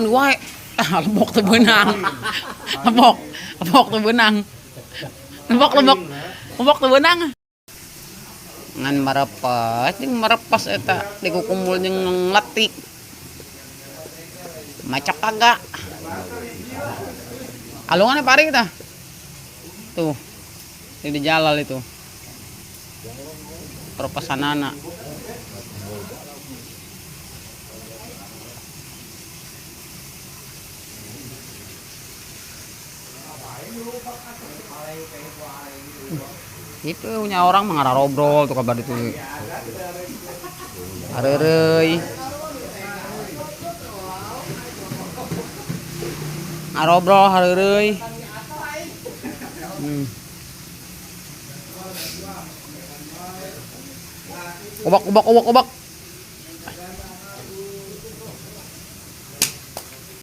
anu wae. Lebok teu beunang. Lebok teu beunang. Lebok teu beunang. Ngan marepas jeung marepas eta dikukumpul jeung letik. Macak kagak. Alungan pari kita. Tuh. Di jalal itu. Perpesanana. Itu punya orang mengararobrol tuh kabar itu. Areureuy. Arobrol hareureuy. Ubak.